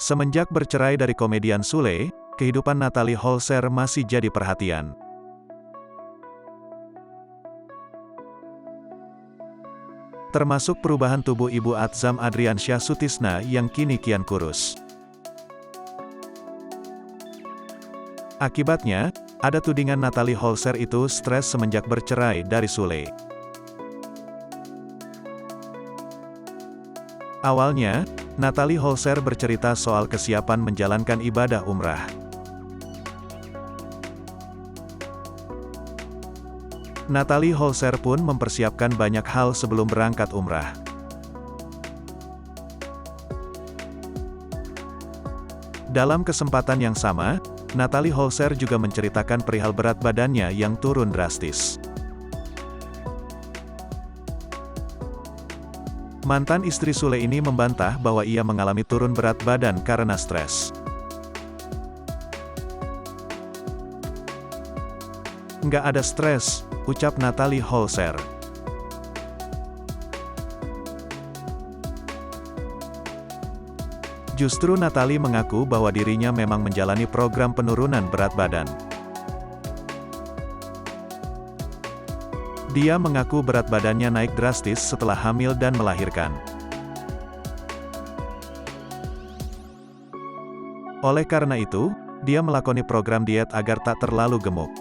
Semenjak bercerai dari komedian Sule, kehidupan Natalie Holzer masih jadi perhatian. Termasuk perubahan tubuh Ibu Atzam Adriansyah Sutisna yang kini kian kurus. Akibatnya, ada tudingan Natalie Holzer itu stres semenjak bercerai dari Sule. Awalnya, Natalie Holzer bercerita soal kesiapan menjalankan ibadah umrah. Natalie Holzer pun mempersiapkan banyak hal sebelum berangkat umrah. Dalam kesempatan yang sama, Natalie Holzer juga menceritakan perihal berat badannya yang turun drastis. Mantan istri Sule ini membantah bahwa ia mengalami turun berat badan karena stres. "Nggak ada stres," ucap Natalie Holzer. Justru Natalie mengaku bahwa dirinya memang menjalani program penurunan berat badan. Dia mengaku berat badannya naik drastis setelah hamil dan melahirkan. Oleh karena itu, dia melakoni program diet agar tak terlalu gemuk.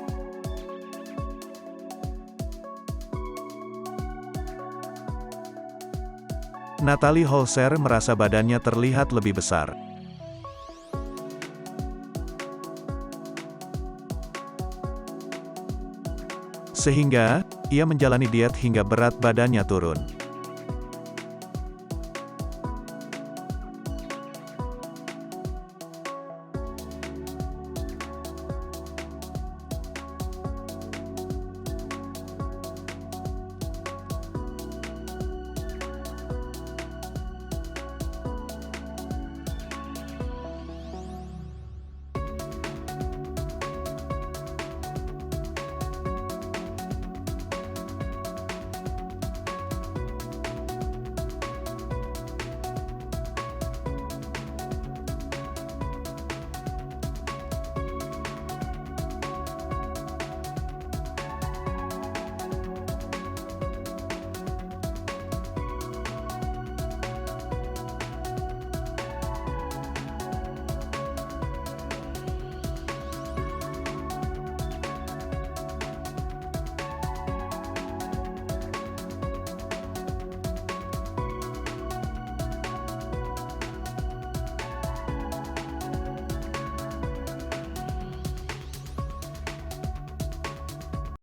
Natalie Holzer merasa badannya terlihat lebih besar. Sehingga, ia menjalani diet hingga berat badannya turun.